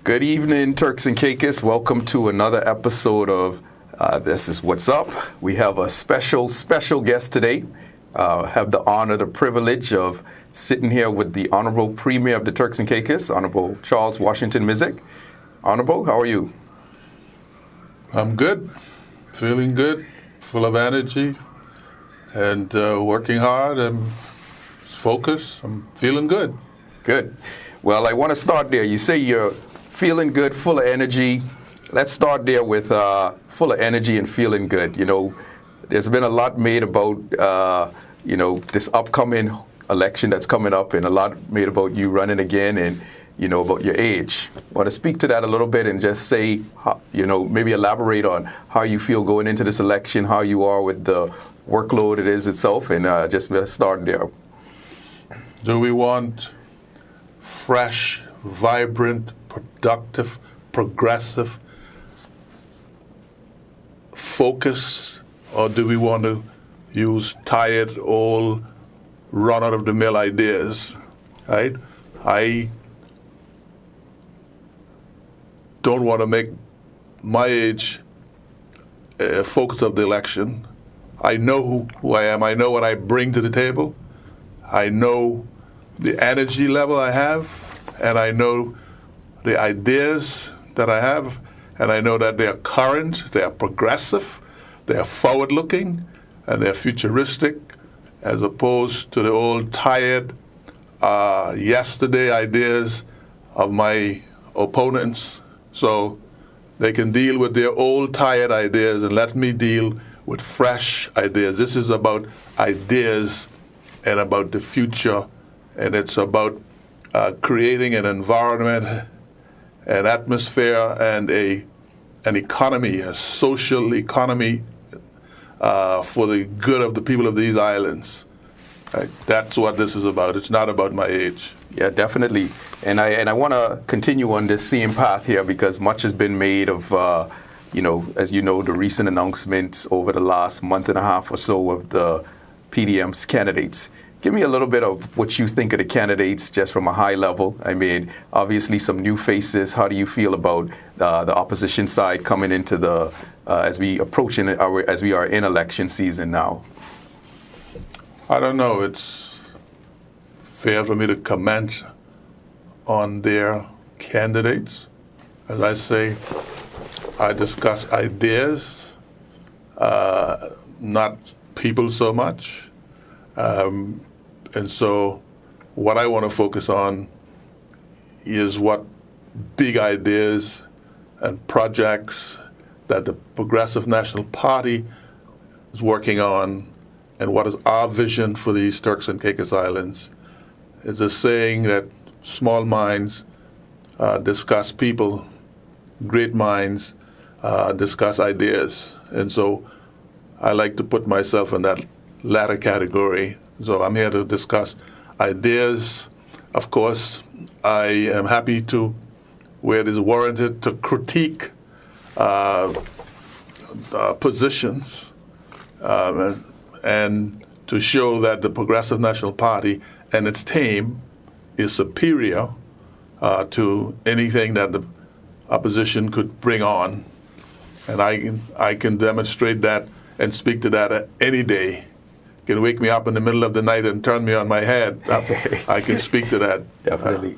Good evening, Turks and Caicos. Welcome to another episode of This Is What's Up. We have a special guest today. Have the honor, the privilege of sitting here with the Honorable Premier of the Turks and Caicos, Honorable Charles Washington Misick. Honorable, how are you? I'm good, feeling good, full of energy, and working hard and focused. I'm feeling good. Good. Well, I want to start there. You say you're feeling good, full of energy. Let's start there with full of energy and feeling good. You know, there's been a lot made about, this upcoming election that's coming up, and a lot made about you running again and, about your age. I want to speak to that a little bit and just say, maybe elaborate on how you feel going into this election, how you are with the workload it is itself, and just start there. Do we want fresh, vibrant, productive, progressive focus, or do we want to use tired, old, run-out-of-the-mill ideas, right? I don't want to make my age a focus of the election. I know who I am. I know what I bring to the table. I know the energy level I have, and I know the ideas that I have, and I know that they are current, they are progressive, they are forward-looking, and they're futuristic, as opposed to the old, tired, yesterday ideas of my opponents. So they can deal with their old, tired ideas and let me deal with fresh ideas. This is about ideas and about the future, and it's about creating an environment, an atmosphere, and an economy, a social economy for the good of the people of these islands. Right? That's what this is about. It's not about my age. Yeah, definitely. And I want to continue on this same path here because much has been made of, as you know, the recent announcements over the last month and a half or so of the PDM's candidates. Give me a little bit of what you think of the candidates just from a high level. I mean, obviously some new faces. How do you feel about the opposition side coming into the, as we are in election season now? I don't know. It's fair for me to comment on their candidates. As I say, I discuss ideas, not people so much. And so what I want to focus on is what big ideas and projects that the Progressive National Party is working on, and what is our vision for these Turks and Caicos Islands. It's a saying that small minds discuss people, great minds discuss ideas. And so I like to put myself in that latter category. So I'm here to discuss ideas. Of course, I am happy to, where it is warranted, to critique positions and to show that the Progressive National Party and its team is superior to anything that the opposition could bring on. And I can demonstrate that and speak to that any day. Can wake me up in the middle of the night and turn me on my head. I can speak to that. Definitely.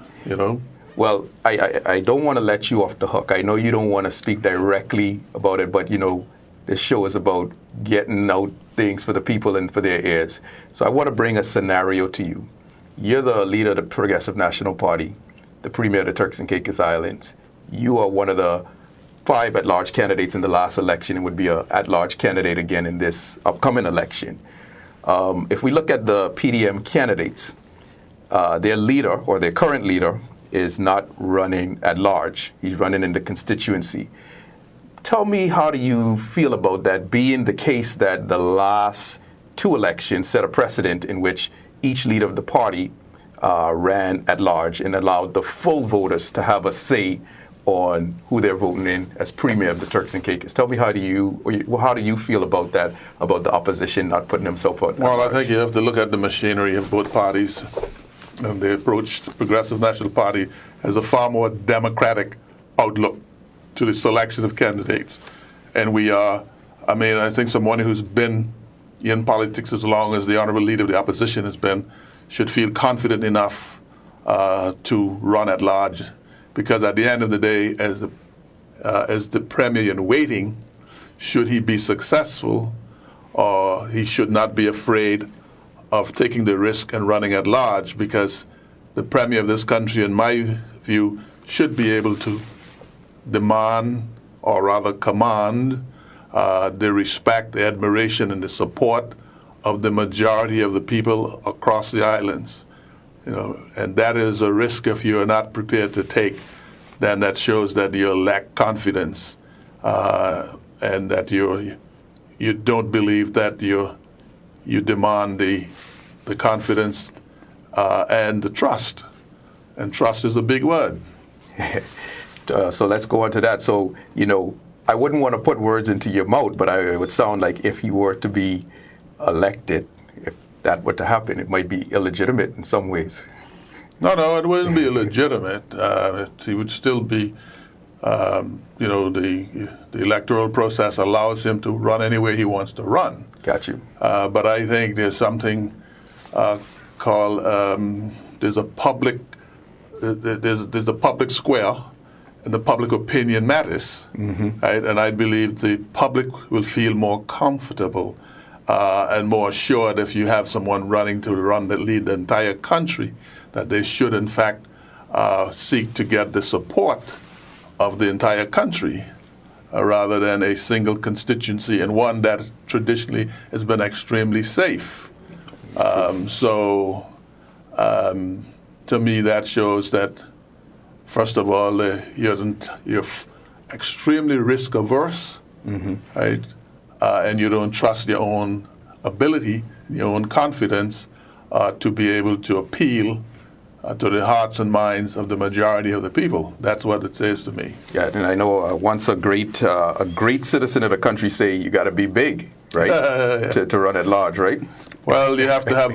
Well, I don't want to let you off the hook. I know you don't want to speak directly about it, but, this show is about getting out things for the people and for their ears. So I want to bring a scenario to you. You're the leader of the Progressive National Party, the Premier of the Turks and Caicos Islands. You are one of the 5 at-large candidates in the last election and would be an at-large candidate again in this upcoming election. If we look at the PDM candidates, their leader or their current leader is not running at large. He's running in the constituency. Tell me, how do you feel about that being the case that the last 2 elections set a precedent in which each leader of the party ran at large and allowed the full voters to have a say on who they're voting in as Premier of the Turks and Caicos? Tell me, how do you feel about that, about the opposition not putting themselves out? Well, I think you have to look at the machinery of both parties. And they approached the Progressive National Party as a far more democratic outlook to the selection of candidates. And we are, I think someone who's been in politics as long as the honorable leader of the opposition has been should feel confident enough to run at large, because at the end of the day, as the premier in waiting, should he be successful, he should not be afraid of taking the risk and running at large, because the premier of this country, in my view, should be able to demand, or rather command, the respect, the admiration, and the support of the majority of the people across the islands. And that is a risk if you are not prepared to take. Then that shows that you lack confidence, and that you don't believe that you demand the confidence and the trust. And trust is a big word. So let's go on to that. So, I wouldn't want to put words into your mouth, but it would sound like if he were to be elected, if that were to happen, it might be illegitimate in some ways. No, it wouldn't be illegitimate. He would still be, the electoral process allows him to run any way he wants to run. Got you. But I think there's something called, there's a public square, and the public opinion matters, right? And I believe the public will feel more comfortable and more assured if you have someone running to lead the entire country, that they should in fact seek to get the support of the entire country rather than a single constituency, and one that traditionally has been extremely safe. To me, that shows that, first of all, you're extremely risk averse, right? And you don't trust your own ability, your own confidence to be able to appeal to the hearts and minds of the majority of the people. That's what it says to me. Yeah, and I know once a great citizen of the country say you got to be big, right, to run at large, right? Well, you have to have,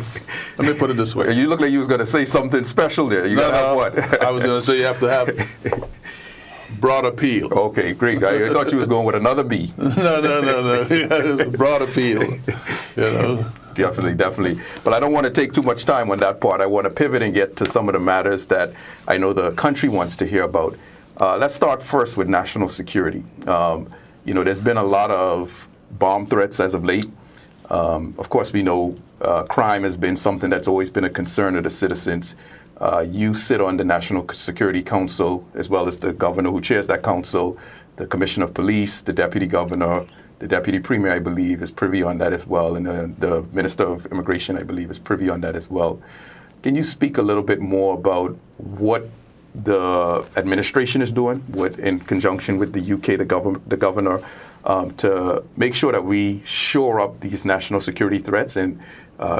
let me put it this way. You look like you was going to say something special there. You got to have what? I was going to say you have to have broad appeal. Okay, great. I thought you was going with another B. No. Broad appeal, Definitely. But I don't want to take too much time on that part. I want to pivot and get to some of the matters that I know the country wants to hear about. Let's start first with national security. There's been a lot of bomb threats as of late. Of course, we know crime has been something that's always been a concern of the citizens. You sit on the National Security Council, as well as the governor who chairs that council, the commissioner of police, the deputy governor, the deputy premier, I believe, is privy on that as well, and the minister of immigration, I believe, is privy on that as well. Can you speak a little bit more about what the administration is doing, in conjunction with the UK, the governor, to make sure that we shore up these national security threats, and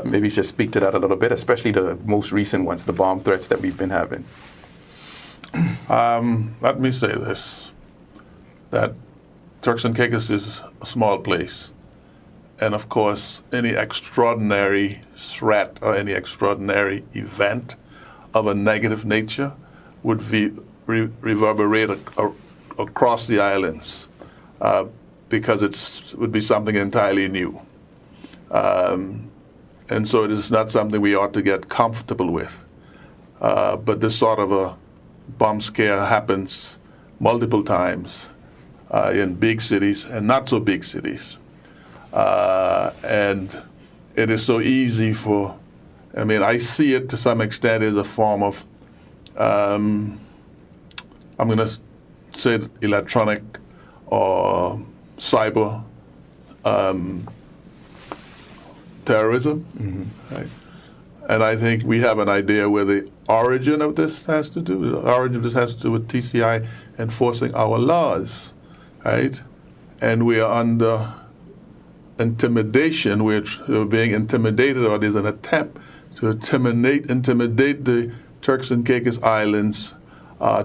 maybe just speak to that a little bit, especially the most recent ones, the bomb threats that we've been having? Let me say this, that Turks and Caicos is a small place. And of course, any extraordinary threat or any extraordinary event of a negative nature would reverberate across the islands because it would be something entirely new. And so it is not something we ought to get comfortable with. But this sort of a bomb scare happens multiple times in big cities and not so big cities. And it is so easy I see it to some extent as a form of, I'm going to say electronic or cyber terrorism. Right? And I think we have an idea where the origin of this has to do. The origin of this has to do with TCI enforcing our laws, right? And we are under intimidation. We're being intimidated, or there's an attempt to intimidate the Turks and Caicos Islands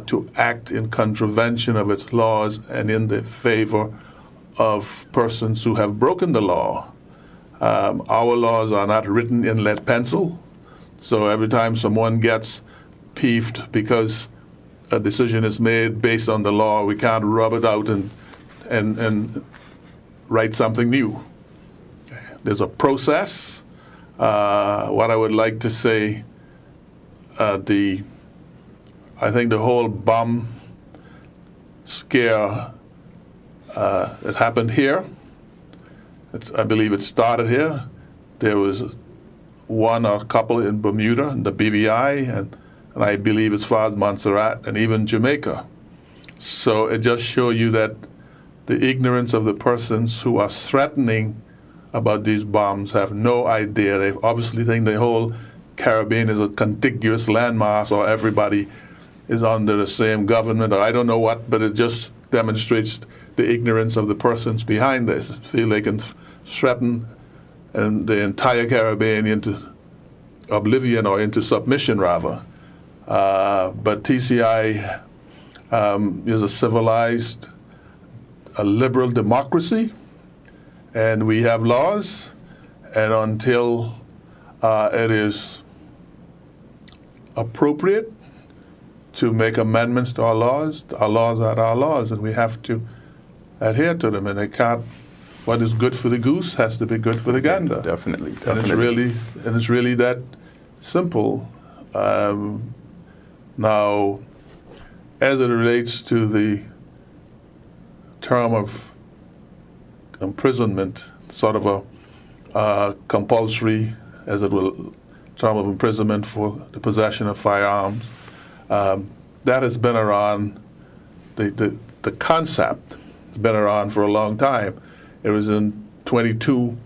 to act in contravention of its laws and in the favor of persons who have broken the law. Our laws are not written in lead pencil, so every time someone gets peeved because a decision is made based on the law, we can't rub it out and write something new. There's a process. What I would like to say, I think the whole bomb scare that happened here, I believe it started here. There was one or a couple in Bermuda, in the BVI, and I believe as far as Montserrat and even Jamaica. So it just shows you that the ignorance of the persons who are threatening about these bombs have no idea. They obviously think the whole Caribbean is a contiguous landmass, or everybody is under the same government, or I don't know what, but it just demonstrates the ignorance of the persons behind this. Feel they can threaten and the entire Caribbean into oblivion, or into submission rather. But TCI is a civilized, a liberal democracy, and we have laws, and until it is appropriate to make amendments to our laws are our laws, and we have to adhere to them, and they can't, what is good for the goose has to be good for the gander. Definitely. And it's really that simple. Now, as it relates to the term of imprisonment, sort of a compulsory, as it will, term of imprisonment for the possession of firearms, that has been around, the concept has been around for a long time. It was in 22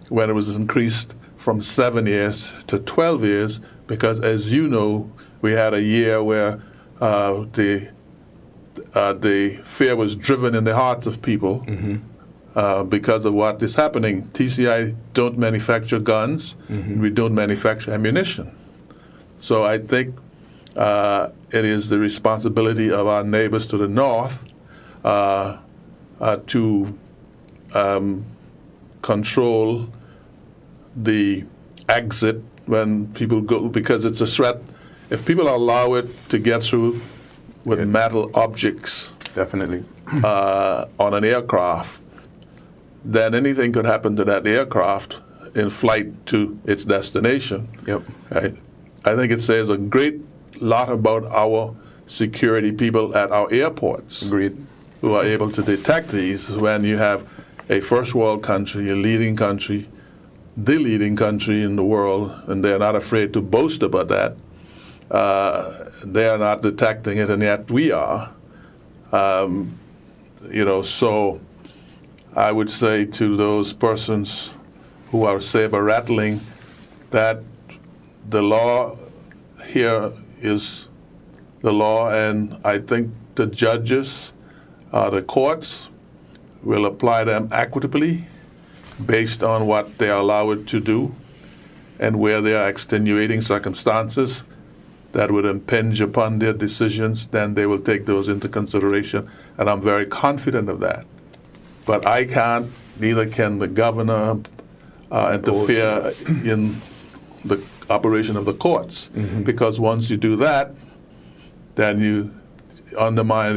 when it was increased from 7 years to 12 years, because as you know, we had a year where the fear was driven in the hearts of people because of what is happening. TCI don't manufacture guns, and we don't manufacture ammunition. So I think it is the responsibility of our neighbors to the north to control the exit when people go, because it's a threat. If people allow it to get through with metal objects, Definitely, on an aircraft, then anything could happen to that aircraft in flight to its destination. Yep. Right? I think it says a great lot about our security people at our airports. Agreed. Who are able to detect these when you have a first world country, a leading country, the leading country in the world, and they're not afraid to boast about that. They are not detecting it, and yet we are. So I would say to those persons who are saber rattling that the law here is the law, and I think the judges, the courts, will apply them equitably based on what they are allowed to do, and where there are extenuating circumstances that would impinge upon their decisions, then they will take those into consideration, and I'm very confident of that. But I can't, neither can the governor interfere in the operation of the courts, because once you do that, then you undermine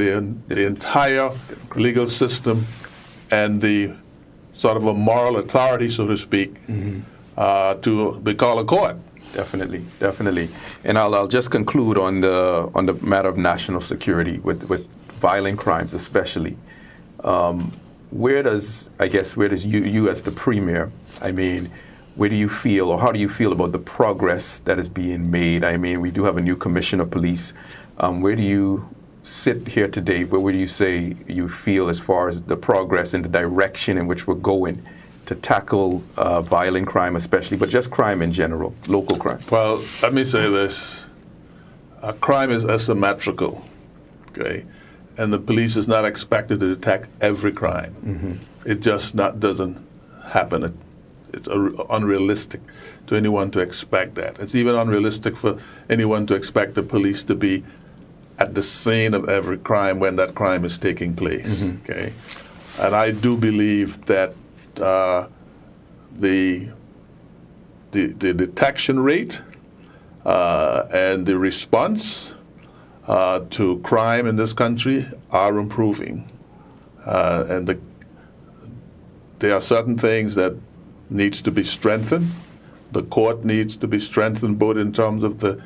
the entire legal system and the sort of a moral authority, so to speak, to be called a court. Definitely. And I'll just conclude on the matter of national security with violent crimes, especially. Where does you as the premier, where do you feel, or how do you feel about the progress that is being made? We do have a new commissioner of police. Where do you sit here today? Where do you say you feel as far as the progress and the direction in which we're going to tackle violent crime especially, but just crime in general, local crime? Well, let me say this. Crime is asymmetrical, okay? And the police is not expected to detect every crime. It just doesn't happen. It's unrealistic to anyone to expect that. It's even unrealistic for anyone to expect the police to be at the scene of every crime when that crime is taking place, okay? And I do believe that the detection rate and the response to crime in this country are improving. There are certain things that needs to be strengthened. The court needs to be strengthened both in terms of the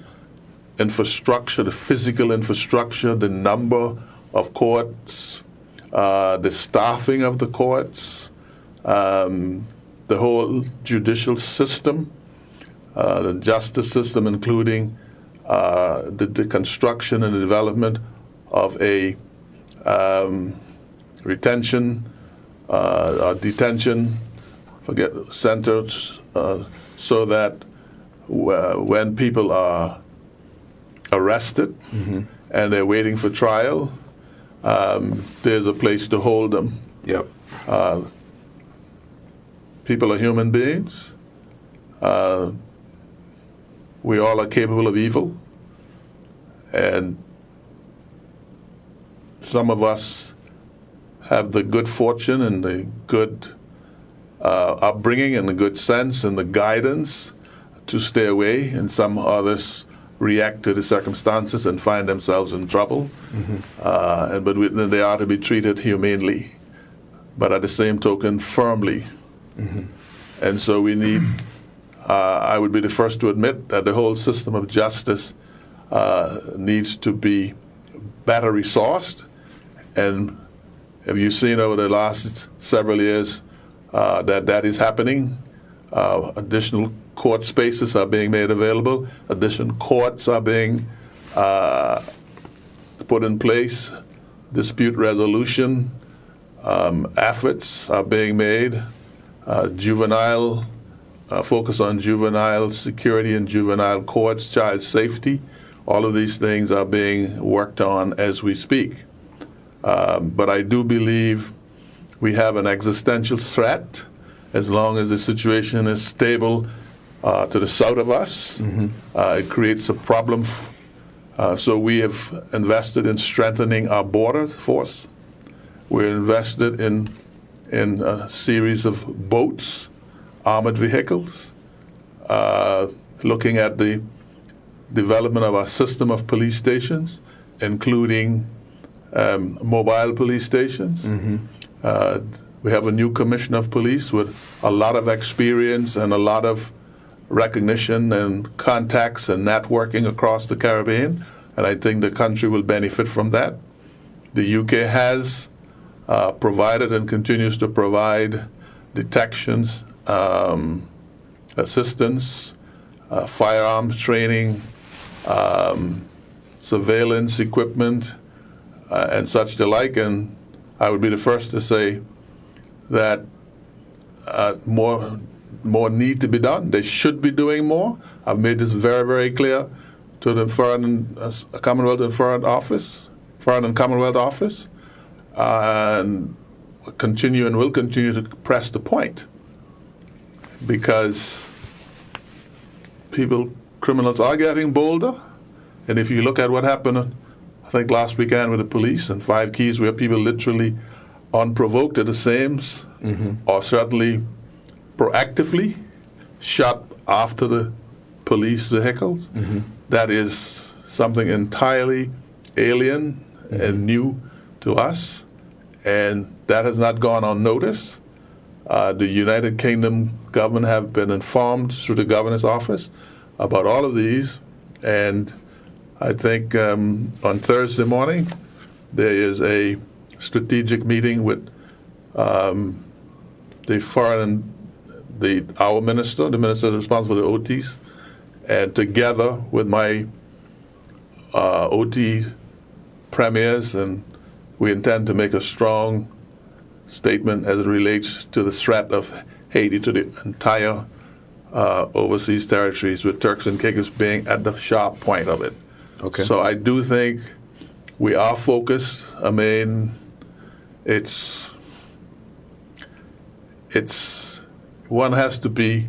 infrastructure, the physical infrastructure, the number of courts, the staffing of the courts, the whole judicial system, the justice system, including the construction and the development of a detention centers, so that when people are arrested and they're waiting for trial, there's a place to hold them. Yep. People are human beings. We all are capable of evil, and some of us have the good fortune and the good upbringing and the good sense and the guidance to stay away, and some others react to the circumstances and find themselves in trouble. But they are to be treated humanely, but at the same token, firmly. And so we need, I would be the first to admit that the whole system of justice needs to be better resourced. And have you seen over the last several years that is happening? Additional court spaces are being made available. Additional courts are being put in place. Dispute resolution efforts are being made. Juvenile focus on juvenile security and juvenile courts, child safety. All of these things are being worked on as we speak. But I do believe we have an existential threat as long as the situation is stable to the south of us. It creates a problem. So we have invested in strengthening our border force. We're invested in a series of boats, armored vehicles, looking at the development of our system of police stations, including mobile police stations. We have a new commissioner of police with a lot of experience and a lot of recognition and contacts and networking across the Caribbean, and I think the country will benefit from that. The UK has provided and continues to provide detections, assistance, firearms training, surveillance equipment, and such the like. And I would be the first to say that more need to be done. They should be doing more. I've made this very, very clear to the Foreign Commonwealth and Commonwealth Office, and continue and will continue to press the point, because criminals are getting bolder. And if you look at what happened, I think last weekend with the police in 5 Keys, where people literally unprovoked at the Sames, or certainly proactively shot after the police vehicles, that is something entirely alien and new to us, and that has not gone unnoticed. The United Kingdom government have been informed through the governor's office about all of these, and I think on Thursday morning there is a strategic meeting with our minister, the minister responsible for the OTs, and together with my OT premiers, and we intend to make a strong statement as it relates to the threat of Haiti to the entire overseas territories, with Turks and Caicos being at the sharp point of it. Okay. So I do think we are focused. I mean, it's one has to be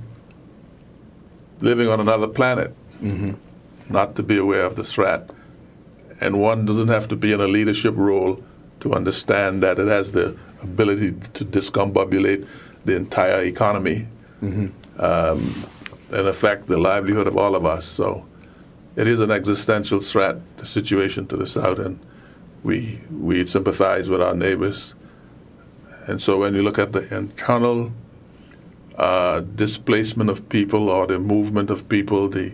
living on another planet not to be aware of the threat, and one doesn't have to be in a leadership role to understand that it has the ability to discombobulate the entire economy and affect the livelihood of all of us. So it is an existential threat, the situation to the south, and we sympathize with our neighbors. And so when you look at the internal displacement of people or the movement of people, the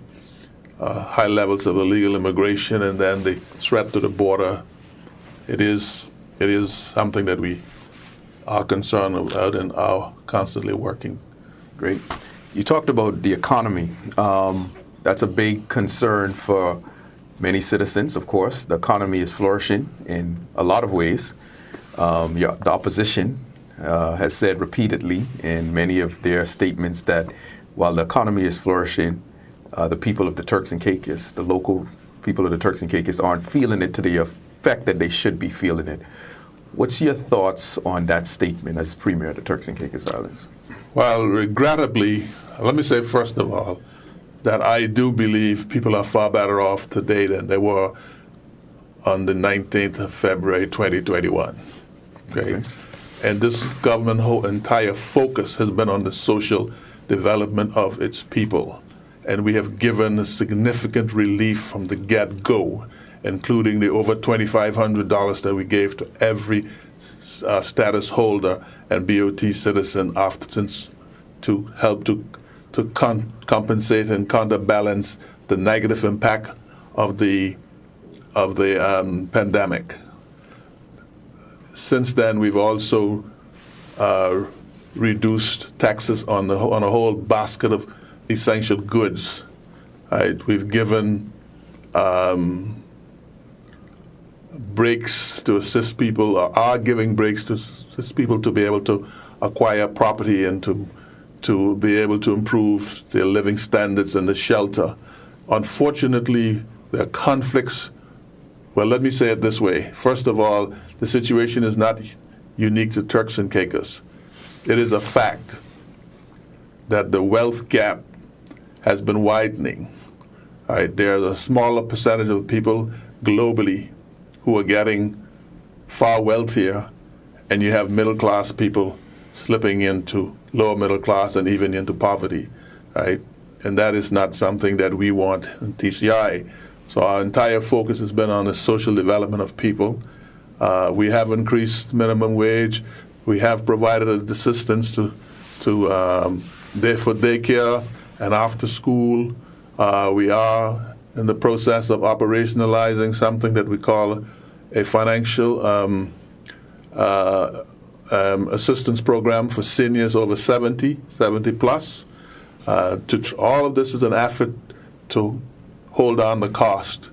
high levels of illegal immigration, and then the threat to the border, it is something that we are concerned about and are constantly working. Great. You talked about the economy. That's a big concern for many citizens, of course. The economy is flourishing in a lot of ways. The opposition has said repeatedly in many of their statements that while the economy is flourishing, the people of the Turks and Caicos, the local people of the Turks and Caicos, aren't feeling it to the effect that they should be feeling it. What's your thoughts on that statement as Premier of the Turks and Caicos Islands? Well, regrettably, let me say first of all that I do believe people are far better off today than they were on the 19th of February 2021. Okay? And this government whole entire focus has been on the social development of its people. And we have given a significant relief from the get-go, including the over $2,500 that we gave to every status holder and BOT citizen to help to compensate and counterbalance the negative impact of the pandemic. Since then, we've also reduced taxes on a whole basket of essential goods. Right? We've given breaks to assist people, or are giving breaks to assist people to be able to acquire property and to be able to improve their living standards and the shelter. Unfortunately, there are conflicts. Well, let me say it this way. First of all, the situation is not unique to Turks and Caicos. It is a fact that the wealth gap has been widening. All right, there's a smaller percentage of people globally who are getting far wealthier, and you have middle-class people slipping into lower middle class and even into poverty, right? And that is not something that we want in TCI. So our entire focus has been on the social development of people. We have increased minimum wage. We have provided assistance for daycare and after school. We are in the process of operationalizing something that we call a financial assistance program for seniors over 70 plus. All of this is an effort to hold on the cost.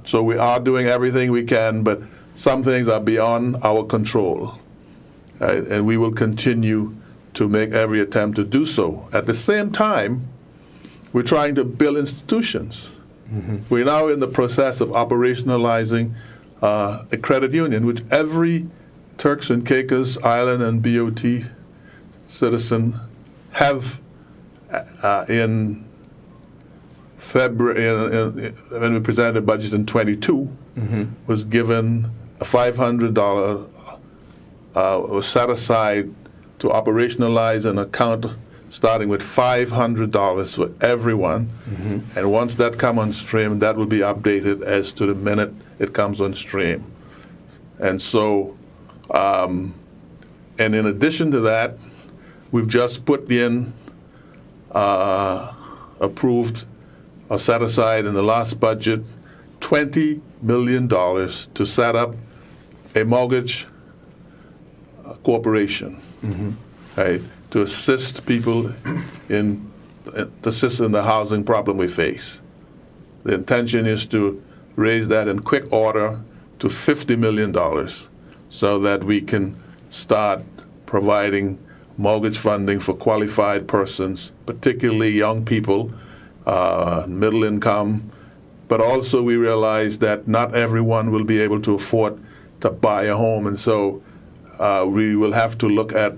So we are doing everything we can, but some things are beyond our control. And we will continue to make every attempt to do so. At the same time, we're trying to build institutions. Mm-hmm. We're now in the process of operationalizing a credit union, which every Turks and Caicos Island and BOT citizen have in February, when we presented the budget in 22, mm-hmm. was given a $500 was set aside to operationalize an account starting with $500 for everyone. Mm-hmm. And once that comes on stream, that will be updated as to the minute it comes on stream. And so, and in addition to that, we've just put in, approved or set aside in the last budget $20 million to set up a mortgage corporation, mm-hmm. right, to assist people to assist in the housing problem we face. The intention is to raise that in quick order to $50 million so that we can start providing mortgage funding for qualified persons, particularly young people, middle income, but also we realize that not everyone will be able to afford to buy a home, and so we will have to look at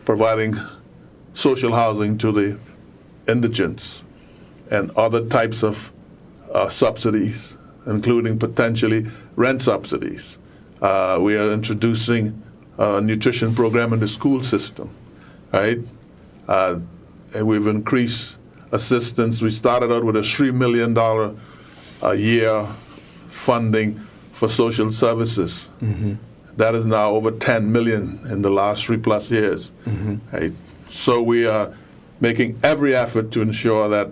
providing social housing to the indigents and other types of subsidies, including potentially rent subsidies. We are introducing a nutrition program in the school system, right? And we've increased assistance. We started out with a $3 million a year funding for social services. That is now over 10 million in the last 3+ years. Right? So we are making every effort to ensure that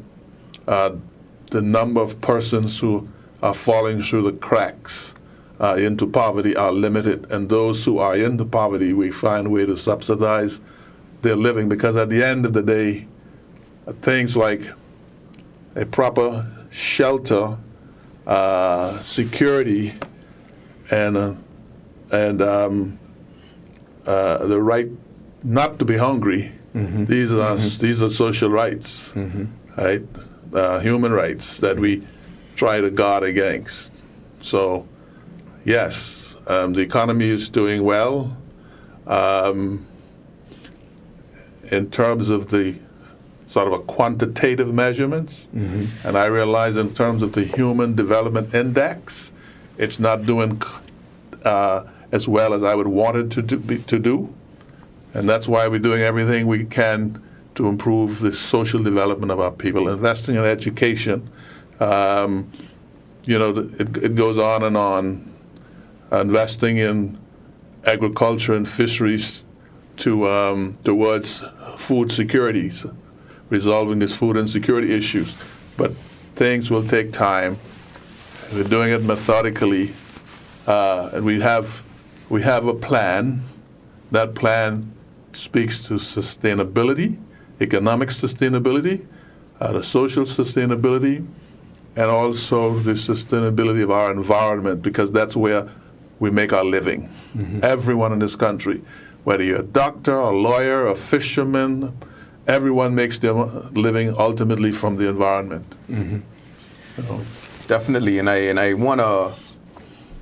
the number of persons who are falling through the cracks into poverty are limited, and those who are into poverty, we find a way to subsidize their living, because at the end of the day, things like a proper shelter, security, and the right not to be hungry, these are social rights, right? Human rights that we try to guard against. So, yes, the economy is doing well. In terms of the sort of a quantitative measurements, and I realize in terms of the Human Development Index, it's not doing as well as I would want it to do, and that's why we're doing everything we can to improve the social development of our people, investing in education. It goes on and on. Investing in agriculture and fisheries towards food security, resolving these food insecurity issues. But things will take time. We're doing it methodically, and we have a plan. That plan speaks to sustainability, economic sustainability, the social sustainability, and also the sustainability of our environment, because that's where we make our living. Everyone in this country, whether you're a doctor, a lawyer, a fisherman, everyone makes their living ultimately from the environment. Definitely, and I want to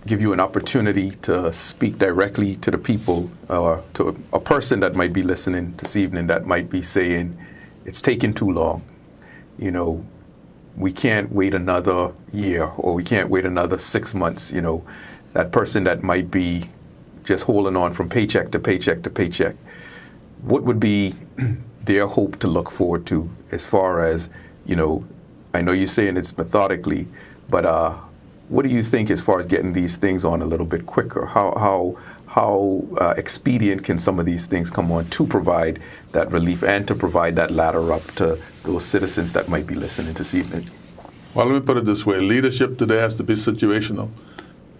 give you an opportunity to speak directly to the people, or to a person that might be listening this evening that might be saying, it's taking too long. We can't wait another year, or we can't wait another 6 months. That person that might be just holding on from paycheck to paycheck to paycheck. What would be their hope to look forward to, as far as, I know you're saying it's methodically, but what do you think as far as getting these things on a little bit quicker? How expedient can some of these things come on to provide that relief and to provide that ladder up to those citizens that might be listening this evening? Well, let me put it this way. Leadership today has to be situational.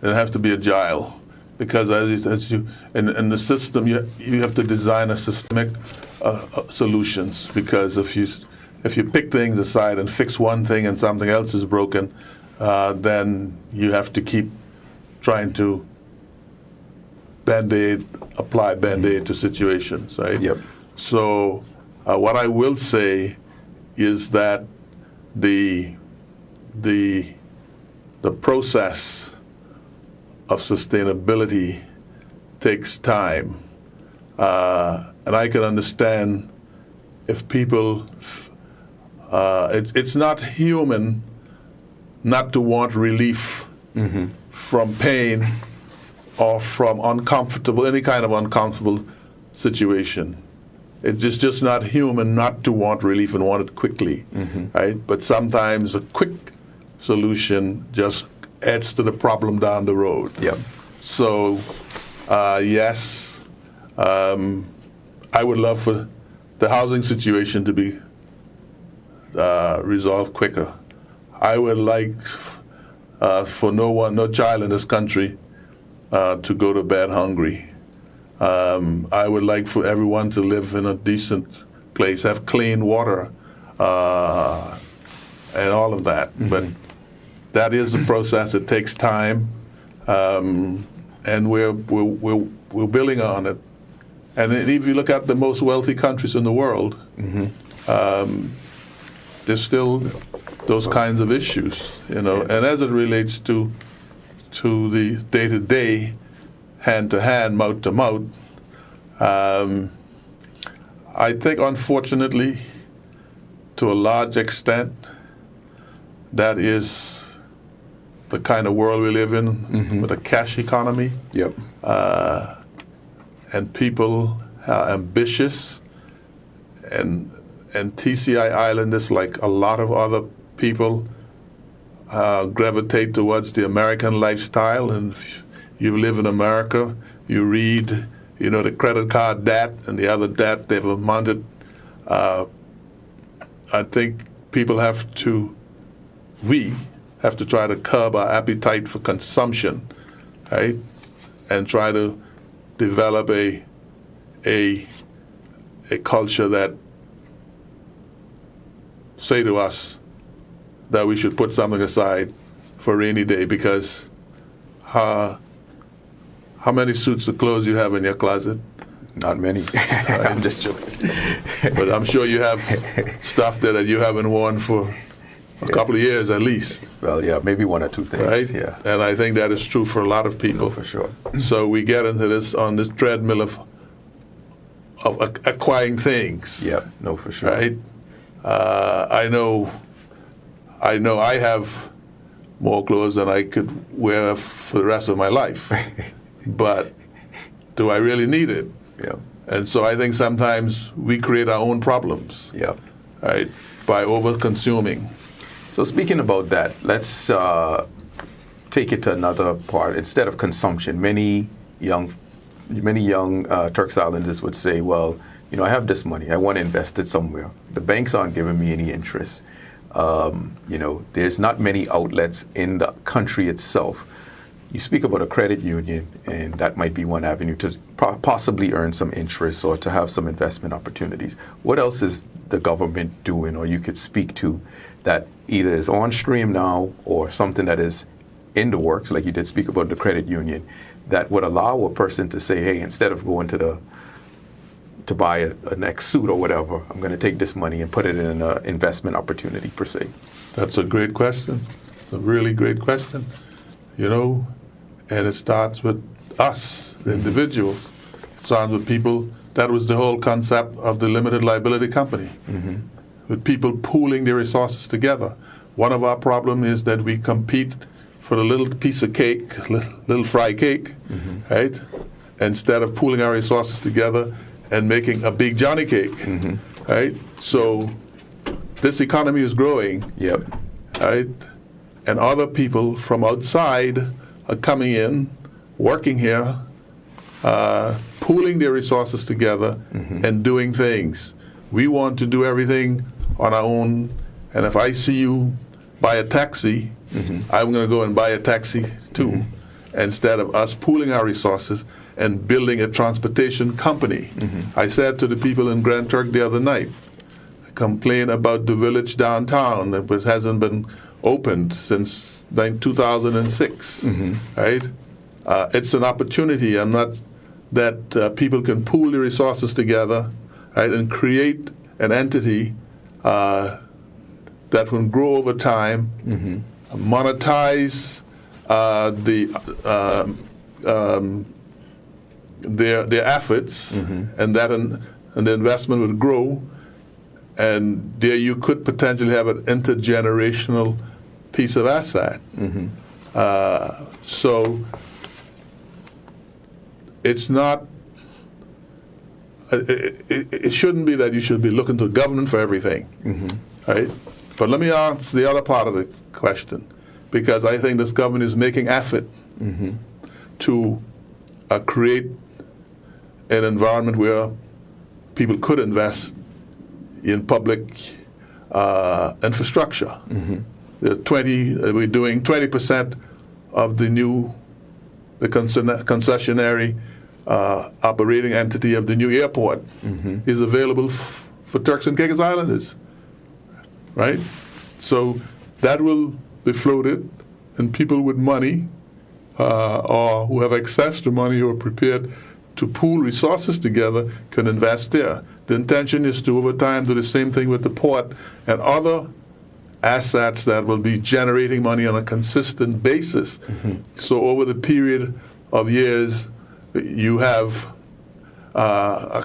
It has to be agile, because as you in the system, you have to design a systemic solutions, because if you pick things aside and fix one thing and something else is broken, then you have to keep trying to apply Band-Aid to situations, right? Yep. So what I will say is that the process of sustainability takes time, and I can understand if people. It's not human not to want relief from pain or from any kind of uncomfortable situation. It's just not human not to want relief and want it quickly, right? But sometimes a quick solution just adds to the problem down the road. Yep. So, yes, I would love for the housing situation to be resolved quicker. I would like for no child in this country to go to bed hungry. I would like for everyone to live in a decent place, have clean water, and all of that. But that is a process. It takes time, and we're building on it. And if you look at the most wealthy countries in the world, there's still those kinds of issues, And as it relates to the day-to-day, hand-to-hand, mouth-to-mouth, I think, unfortunately, to a large extent, that is the kind of world we live in, with a cash economy. Yep. And people are ambitious, and TCI Islanders, like a lot of other people, gravitate towards the American lifestyle, and if you live in America, you read, the credit card debt and the other debt they've amounted. I think we have to try to curb our appetite for consumption, right, and try to develop a culture that say to us that we should put something aside for a rainy day, because how many suits of clothes you have in your closet? Not many. I'm just joking. But I'm sure you have stuff there that you haven't worn for a couple of years at least. Well, yeah, maybe one or two things. Right? Yeah. And I think that is true for a lot of people. No, for sure. So we get into this treadmill of acquiring things. Yeah, no, for sure. Right? I know I have more clothes than I could wear for the rest of my life. But do I really need it? Yeah. And so I think sometimes we create our own problems. Yeah. Right? By over-consuming. So speaking about that, let's take it to another part. Instead of consumption, many young Turks Islanders would say, well, I have this money. I want to invest it somewhere. The banks aren't giving me any interest. There's not many outlets in the country itself. You speak about a credit union, and that might be one avenue to possibly earn some interest or to have some investment opportunities. What else is the government doing, or you could speak to, that either is on stream now or something that is in the works, like you did speak about the credit union, that would allow a person to say, hey, instead of going to buy a next suit or whatever, I'm going to take this money and put it in an investment opportunity per se? That's a great question. It's a really great question. And it starts with us, the individuals. It starts with people. That was the whole concept of the limited liability company, with people pooling their resources together. One of our problems is that we compete for a little piece of cake, little fry cake, right? Instead of pooling our resources together and making a big Johnny cake, right? So this economy is growing, right? And other people from outside are coming in, working here, pooling their resources together and doing things. We want to do everything on our own, and if I see you buy a taxi, I'm going to go and buy a taxi too, instead of us pooling our resources and building a transportation company. I said to the people in Grand Turk the other night, I complained about the village downtown that hasn't been opened since 2006, right? It's an opportunity. I'm not that people can pool the resources together, right, and create an entity that will grow over time, monetize their efforts, and the investment would grow, and there you could potentially have an intergenerational piece of asset. So it's not. It shouldn't be that you should be looking to government for everything, right? But let me answer the other part of the question, because I think this government is making effort to create an environment where people could invest in public infrastructure. We're doing 20% of the concessionary operating entity of the new airport is available for Turks and Caicos Islanders, right? So that will be floated, and people with money or who have access to money who are prepared to pool resources together can invest there. The intention is to, over time, do the same thing with the port and other assets that will be generating money on a consistent basis. So over the period of years, you have a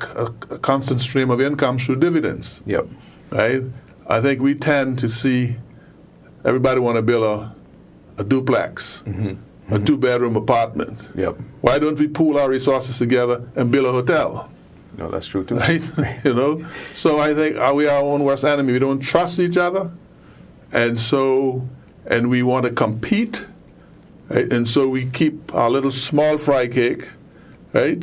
constant stream of income through dividends. Right? I think we tend to see everybody want to build a duplex, a two-bedroom apartment. Why don't we pool our resources together and build a hotel? No, that's true too. Right? So I think we are our own worst enemy. We don't trust each other, and so and we want to compete, right? And so we keep our little small fry cake, right?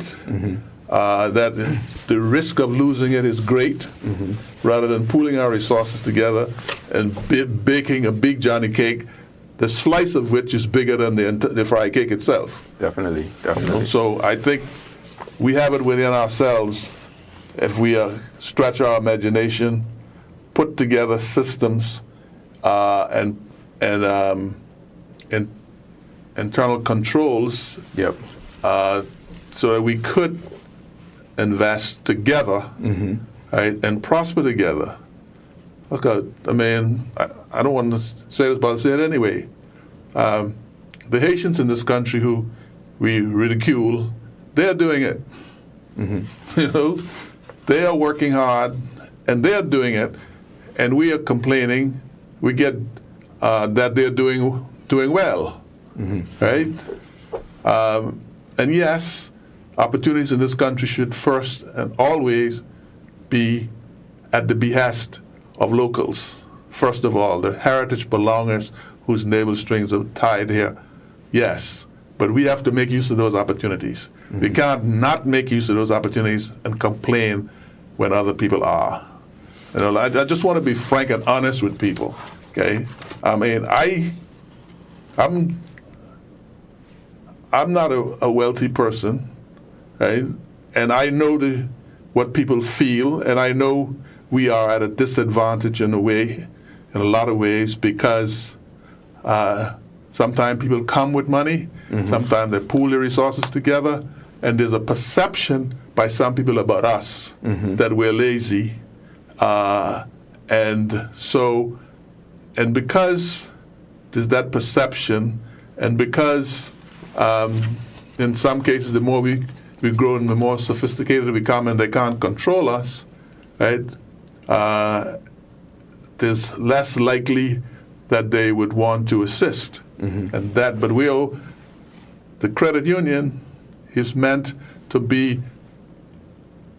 That the risk of losing it is great, rather than pooling our resources together and baking a big Johnny cake, the slice of which is bigger than the fry cake itself. Definitely. So I think we have it within ourselves if we stretch our imagination, put together systems and internal controls, so that we could invest together, right, and prosper together. Look, I mean, I don't want to say this, but I'll say it anyway. The Haitians in this country who we ridicule, they're doing it. You know, they are working hard, and they're doing it, and we are complaining. We get that they're doing well, right? And yes, opportunities in this country should first and always be at the behest of locals. First of all, the heritage belongers whose navel strings are tied here, yes. But we have to make use of those opportunities. We cannot not make use of those opportunities and complain when other people are. You know, I just want to be frank and honest with people, okay? I mean, I'm not a wealthy person, right? And I know what people feel, and I know we are at a disadvantage in a lot of ways, because sometimes people come with money, sometimes they pool their resources together, and there's a perception by some people about us that we're lazy, and because there's that perception, and because in some cases the more we grow and the more sophisticated we become, and they can't control us, right? There's less likely that they would want to assist, and that. But the credit union is meant to be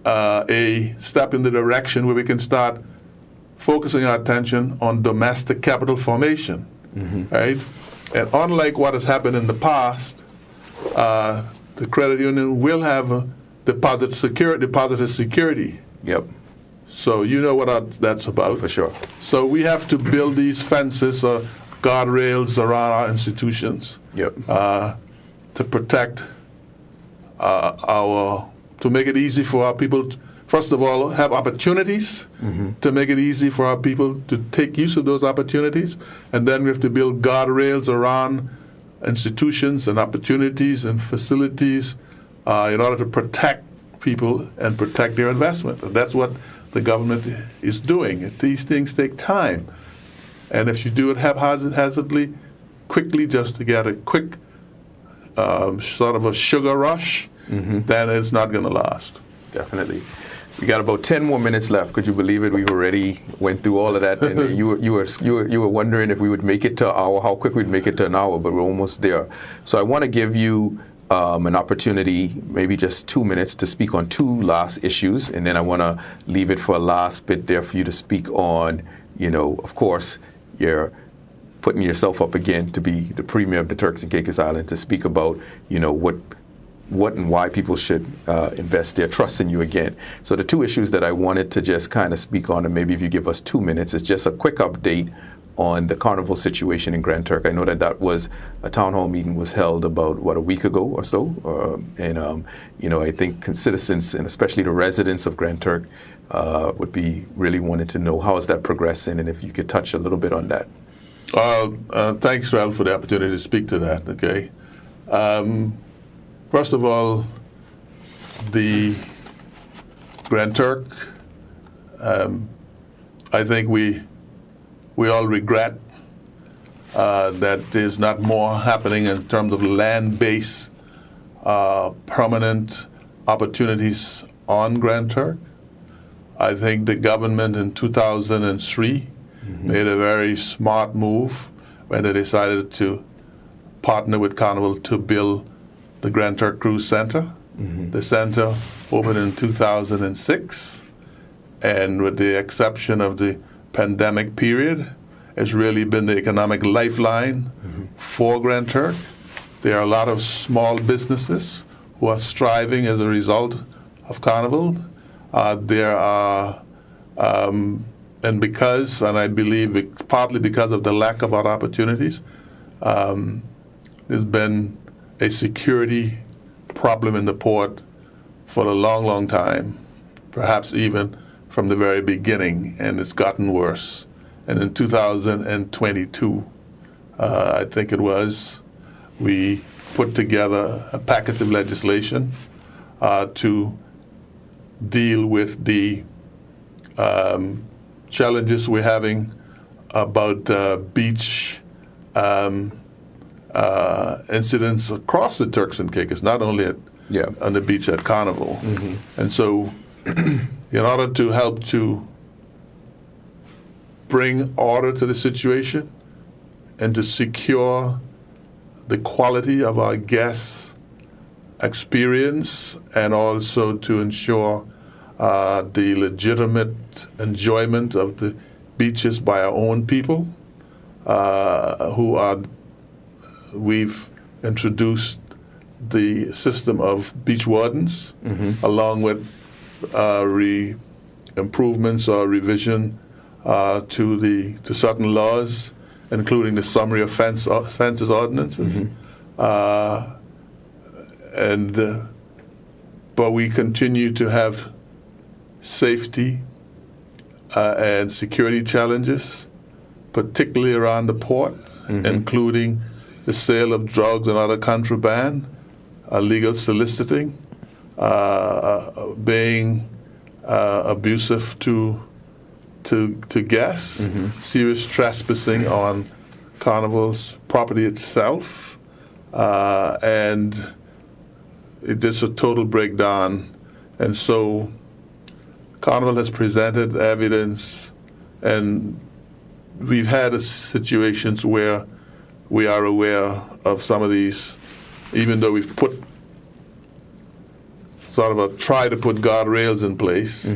a step in the direction where we can start focusing our attention on domestic capital formation, right? And unlike what has happened in the past, the credit union will have deposit security. Yep. So you know what that's about. For sure. So we have to build these fences or guardrails around our institutions. Yep. To protect to make it easy for our people, first of all, have opportunities, to make it easy for our people to take use of those opportunities. And then we have to build guardrails around institutions and opportunities and facilities in order to protect people and protect their investment. And that's what the government is doing. These things take time. And if you do it haphazardly, quickly, just to get a quick sort of a sugar rush, then it's not going to last. Definitely. We got about 10 more minutes left. Could you believe it? We've already went through all of that, and you were wondering if we would make it to an hour, how quick we'd make it to an hour, but we're almost there. So I want to give you an opportunity, maybe just 2 minutes, to speak on two last issues, and then I want to leave it for a last bit there for you to speak on, of course, you're putting yourself up again to be the premier of the Turks and Caicos Islands, to speak about, what and why people should invest their trust in you again. So the two issues that I wanted to just kind of speak on, and maybe if you give us 2 minutes, is just a quick update on the carnival situation in Grand Turk. I know that was a town hall meeting was held about, a week ago or so. I think citizens, and especially the residents of Grand Turk, would be really wanting to know how is that progressing, and if you could touch a little bit on that. Thanks, Ralph, for the opportunity to speak to that, okay? First of all, the Grand Turk, I think we all regret that there's not more happening in terms of land-based permanent opportunities on Grand Turk. I think the government in 2003 made a very smart move when they decided to partner with Carnival to build the Grand Turk Cruise Center. The center opened in 2006, and with the exception of the pandemic period, has really been the economic lifeline for Grand Turk. There are a lot of small businesses who are striving as a result of Carnival. There are, and I believe partly because of the lack of other opportunities, there's been a security problem in the port for a long, long time, perhaps even from the very beginning, and it's gotten worse. And in 2022, I think it was, we put together a package of legislation to deal with the challenges we're having about beach incidents across the Turks and Caicos, not only on the beach at Carnival. And so in order to help to bring order to the situation and to secure the quality of our guests' experience, and also to ensure the legitimate enjoyment of the beaches by our own people, we've introduced the system of beach wardens, along with improvements or revision to certain laws, including the summary offenses ordinances. But we continue to have safety and security challenges, particularly around the port, including the sale of drugs and other contraband, illegal soliciting, being abusive to guests, serious trespassing on Carnival's property itself, and it's just a total breakdown. And so Carnival has presented evidence, and we've had situations where we are aware of some of these, even though we've put try to put guardrails in place,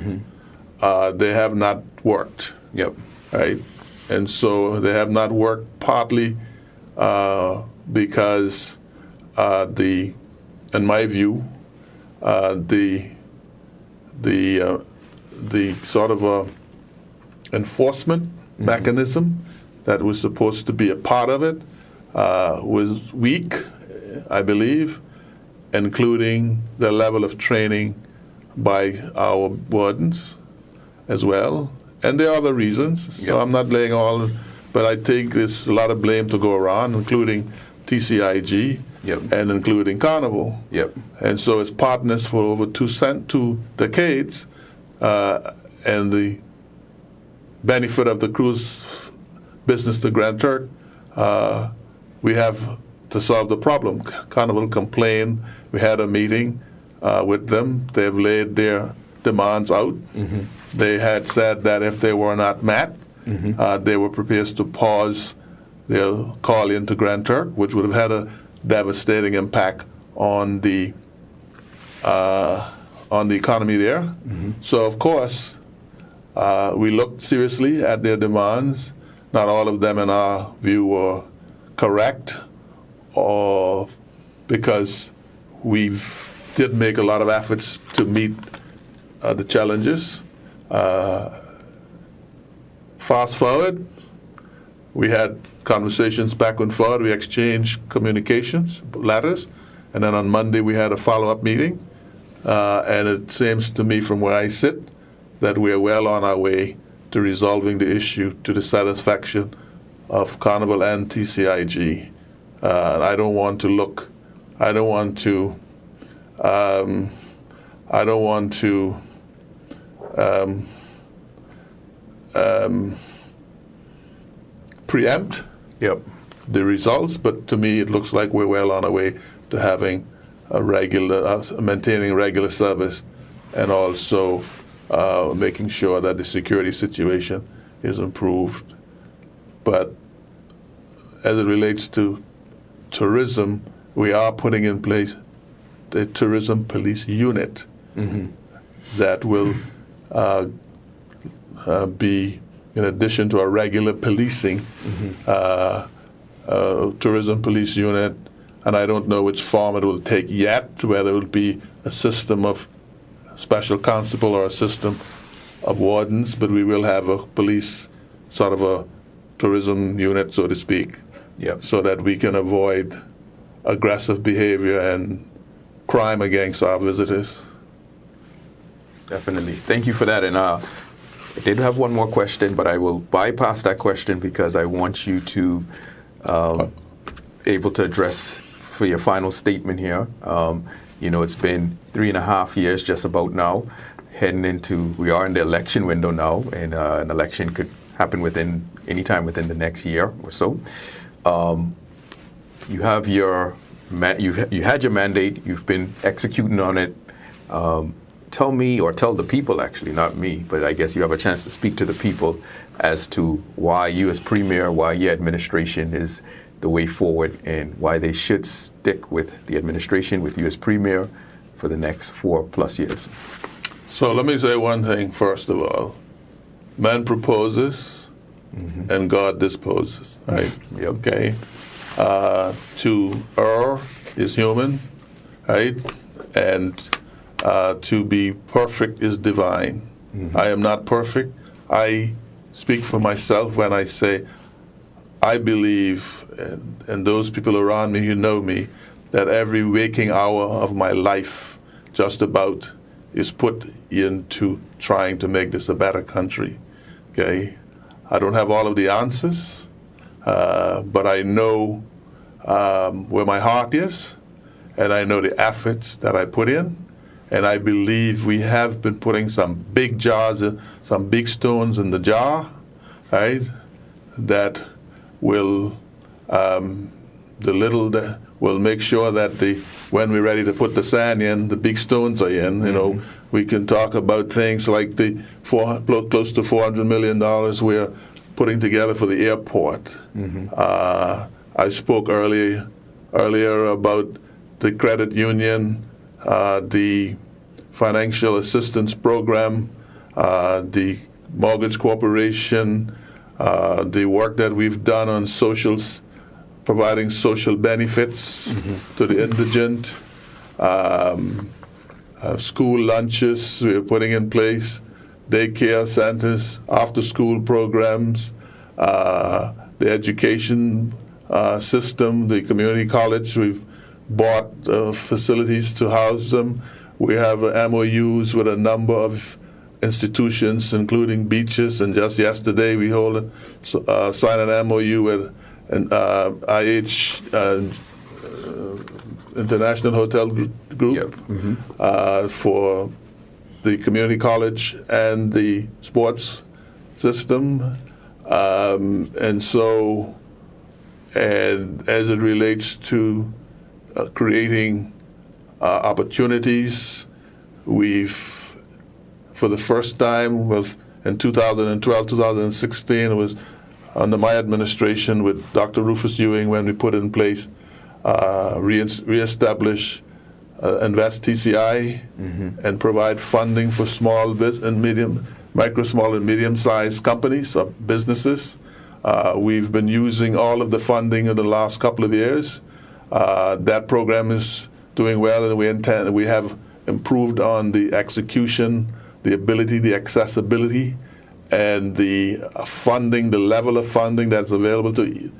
they have not worked. Right? And so they have not worked partly because in my view, the sort of enforcement mechanism that was supposed to be a part of it was weak, I believe, including the level of training by our wardens as well. And there are other reasons, so I'm not laying all, but I think there's a lot of blame to go around, including TCIG and including Carnival. And so as partners for over two decades, and the benefit of the cruise business to Grand Turk, we have to solve the problem. Carnival complained. We had a meeting with them. They've laid their demands out. They had said that if they were not met, they were prepared to pause their call into Grand Turk, which would have had a devastating impact on the economy there. So of course, we looked seriously at their demands. Not all of them, in our view, were correct, or because we did make a lot of efforts to meet the challenges. Fast forward, we had conversations back and forth. We exchanged communications, letters, and then on Monday we had a follow-up meeting. And it seems to me, from where I sit, that we are well on our way to resolving the issue to the satisfaction of Carnival and TCIG. I don't want to preempt the results, but to me it looks like we're well on our way to having maintaining regular service, and also making sure that the security situation is improved. But as it relates to tourism, we are putting in place the tourism police unit that will be in addition to our regular policing, tourism police unit, and I don't know which form it will take yet, whether it will be a system of special constable or a system of wardens, but we will have a police, sort of a tourism unit, so to speak, so that we can avoid aggressive behavior and crime against our visitors. Definitely. Thank you for that. And I did have one more question, but I will bypass that question because I want you to able to address for your final statement here. It's been 3.5 years just about now, we are in the election window now, and an election could happen anytime within the next year or so. You have you had your mandate. You've been executing on it. Tell me, or tell the people, actually, not me, but I guess you have a chance to speak to the people as to why you as Premier, why your administration is the way forward, and why they should stick with the administration, with you as Premier, for the next 4+ years. So let me say one thing first of all. Man proposes and God disposes, right? Okay. To err is human, right? And to be perfect is divine. I am not perfect. I speak for myself when I say I believe, and those people around me who know me, that every waking hour of my life just about is put into trying to make this a better country. Okay? I don't have all of the answers, but I know where my heart is, and I know the efforts that I put in, and I believe we have been putting some big jars, some big stones in the jar, right? That will will make sure that when we're ready to put the sand in, the big stones are in. We can talk about things like the close to $400 million we're putting together for the airport. I spoke earlier about the credit union, the financial assistance program, the mortgage corporation, the work that we've done on providing social benefits to the indigent, school lunches we're putting in place, daycare centers, after-school programs, the education system, the community college. We've bought facilities to house them. We have MOUs with a number of institutions, including beaches, and just yesterday we signed an MOU with an IH International Hotel Group for the community college and the sports system, and as it relates to creating opportunities, we've, for the first time, in 2012, 2016, it was under my administration with Dr. Rufus Ewing when we put in place, reestablish Invest TCI and provide funding for small and medium-sized companies or businesses. We've been using all of the funding in the last couple of years. That program is doing well, and we have improved on the execution, the ability, the accessibility, and the funding, the level of funding that's available to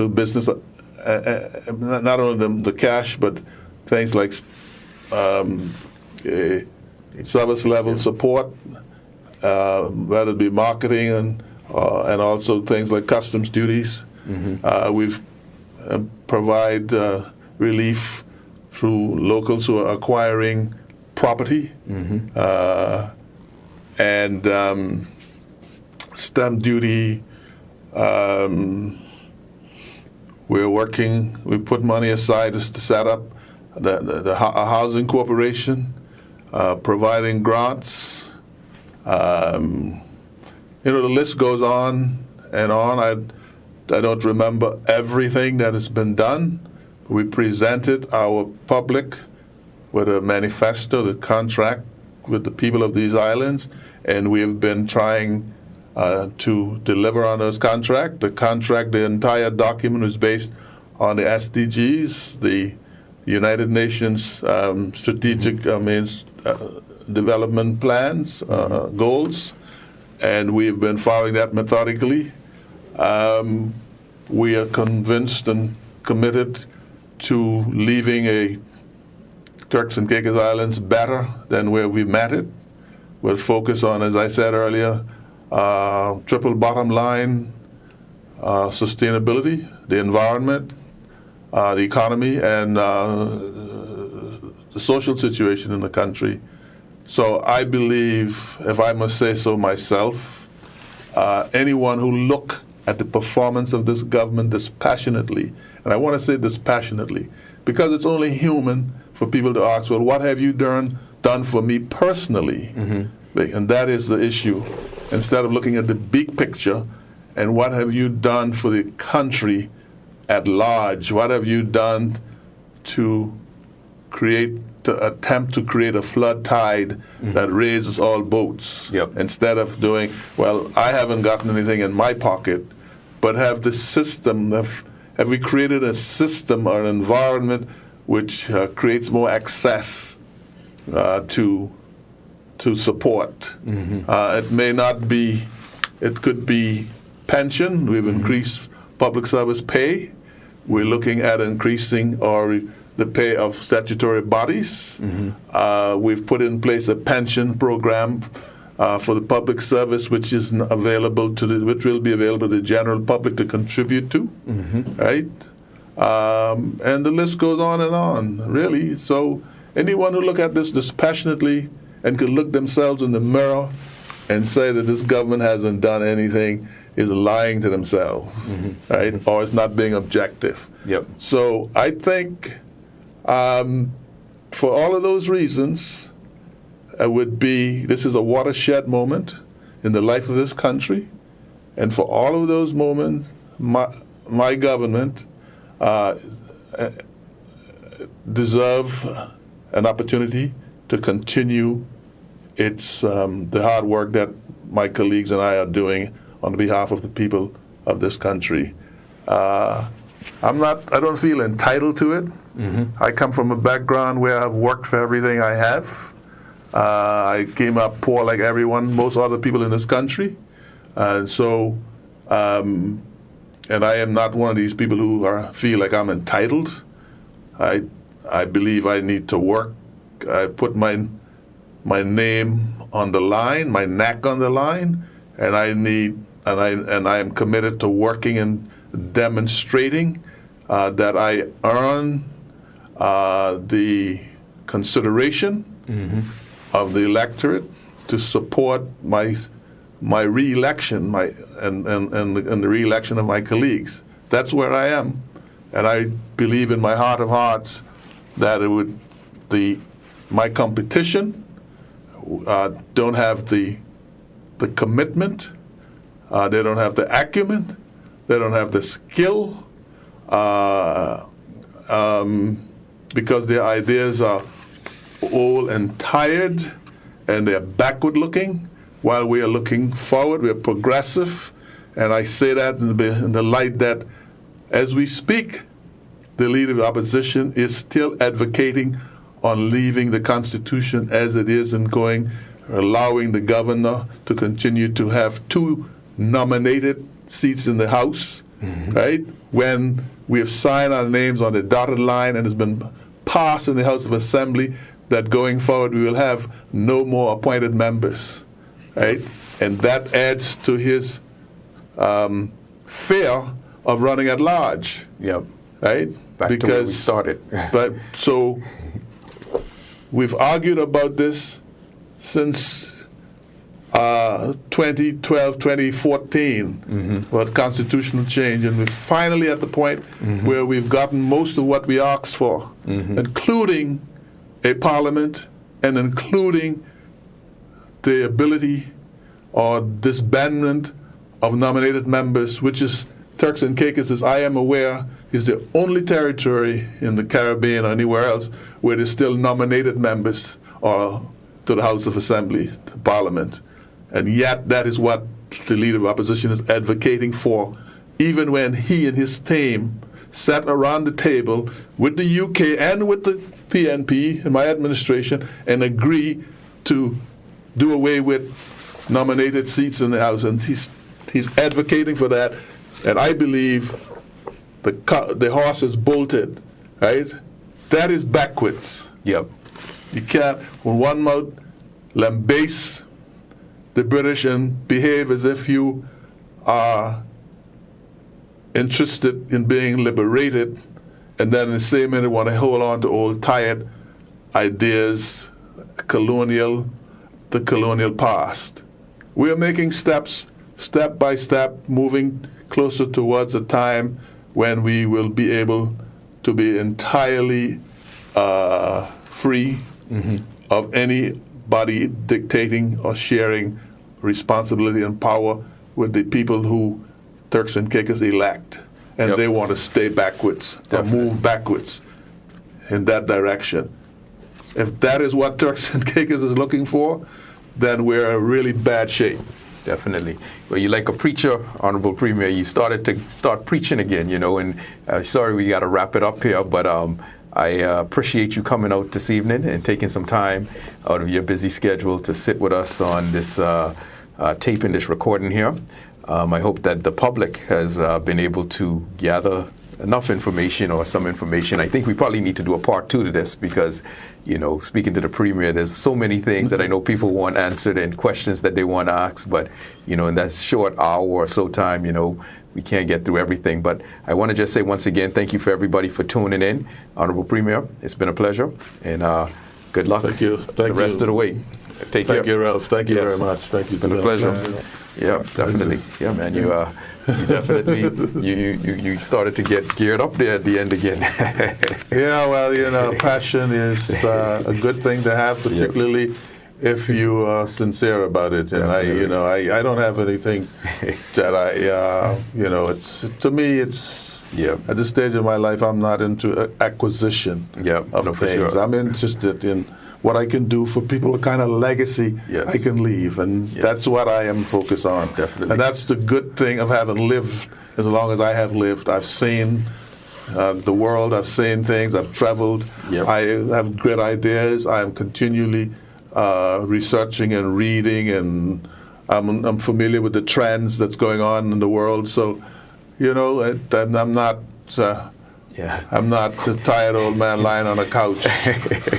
business, not only the cash, but things like service level support, whether it be marketing and also things like customs duties. We've provide relief through locals who are acquiring property, and stamp duty. We put money aside just to set up a housing corporation, providing grants. The list goes on and on. I don't remember everything that has been done. We presented our public with a manifesto, the contract with the people of these islands, and we have been trying to deliver on those contracts. The entire document was based on the SDGs, the United Nations strategic development plans, goals, and we've been following that methodically. We are convinced and committed to leaving Turks and Caicos Islands better than where we met it. We'll focus on, as I said earlier, triple bottom line, sustainability, the environment, the economy, and the social situation in the country. So I believe, if I must say so myself, anyone who look at the performance of this government dispassionately, and I want to say dispassionately, because it's only human for people to ask, well, what have you done for me personally? And that is the issue. Instead of looking at the big picture and what have you done for the country at large, what have you done to attempt to create a flood tide that raises all boats, instead of doing, well, I haven't gotten anything in my pocket, but have the system, have we created a system or an environment which creates more access to support. It may not be, it could be pension. We've increased public service pay. We're looking at increasing the pay of statutory bodies. We've put in place a pension program for the public service, which is available which will be available to the general public to contribute to, right? And the list goes on, really. So anyone who look at this dispassionately and can look themselves in the mirror and say that this government hasn't done anything is lying to themselves, right? Or it's not being objective. So I think for all of those reasons, this is a watershed moment in the life of this country. And for all of those moments, my government deserve an opportunity to continue the hard work that my colleagues and I are doing on behalf of the people of this country. I don't feel entitled to it. I come from a background where I've worked for everything I have. I came up poor like most other people in this country. And so, and I am not one of these people who feel like I'm entitled. I believe I need to work. I put my name on the line, my neck on the line, and I am committed to working and demonstrating that I earn the consideration of the electorate to support my re-election, and the re-election of my colleagues. That's where I am, and I believe in my heart of hearts that my competition don't have the commitment, they don't have the acumen, they don't have the skill, because their ideas are old and tired, and they're backward looking, while we are looking forward. We're progressive, and I say that in the light that as we speak, the leader of the opposition is still advocating on leaving the Constitution as it is and allowing the governor to continue to have 2 nominated seats in the House, right? When we have signed our names on the dotted line and it's been passed in the House of Assembly that going forward we will have no more appointed members, right? And that adds to his fear of running at large, right? Back to where we started. But so we've argued about this since 2012, 2014, about constitutional change, and we're finally at the point where we've gotten most of what we asked for, including a parliament and including the ability or disbandment of nominated members, which is Turks and Caicos, as I am aware, is the only territory in the Caribbean or anywhere else where there's still nominated members or to the House of Assembly, to Parliament. And yet that is what the leader of opposition is advocating for, even when he and his team sat around the table with the UK and with the PNP and my administration and agree to do away with nominated seats in the House. And he's advocating for that. And I believe the horse is bolted, right? That is backwards. Yep. You can't, with one mouth, lambaste the British and behave as if you are interested in being liberated, and then in the same minute want to hold on to old tired ideas, the colonial past. We are making steps, step by step, moving closer towards a time when we will be able to be entirely free of anybody dictating or sharing responsibility and power with the people who Turks and Caicos elect. And they want to stay backwards, or move backwards in that direction. If that is what Turks and Caicos is looking for, then we're in really bad shape. Definitely. Well, you're like a preacher, Honorable Premier. You started to start preaching again, you know, and sorry we got to wrap it up here, but I appreciate you coming out this evening and taking some time out of your busy schedule to sit with us on this taping, this recording here. I hope that the public has been able to gather enough information or some information. I think we probably need to do a part 2 to this because, you know, speaking to the Premier, there's so many things that I know people want answered and questions that they want to ask, but, you know, in that short hour or so time, you know, we can't get through everything. But I want to just say once again, thank you for everybody for tuning in. Honorable Premier, it's been a pleasure, and good luck. Thank you. The rest of the way. Take care. Thank you, Ralph. Thank you very much. Thank you. It's been a pleasure. Yeah, definitely. Yeah, man, you definitely you started to get geared up there at the end again. Yeah, well, you know, passion is a good thing to have, particularly if you are sincere about it. And I don't have anything that it's to me it's at this stage of my life I'm not into acquisition of things. Sure. I'm interested in what I can do for people, what kind of legacy I can leave. And that's what I am focused on. Definitely. And that's the good thing of having lived as long as I have lived. I've seen the world, I've seen things, I've traveled, I have great ideas, I'm continually researching and reading, and I'm familiar with the trends that's going on in the world. So, you know, I'm not... I'm not a tired old man lying on a couch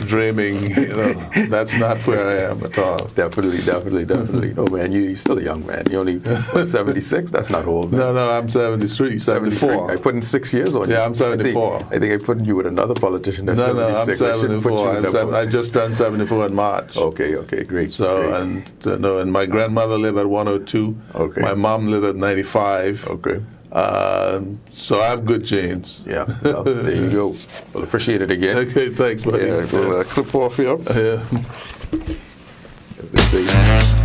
dreaming. You know, that's not where I am at all. Definitely. No, man, you're still a young man. You're only 76. That's not old, man. No, I'm 73, 74. I put in 6 years on you. Yeah, I'm 74. I think I put you with another politician that's 76. I'm 74. I just turned 74 in March. Okay, great. So, great. And my grandmother lived at 102. Okay. My mom lived at 95. Okay. So I have good genes. Yeah, well, there you go. Well, appreciate it again. Okay, thanks, buddy. We'll clip off here. Yeah. As they say.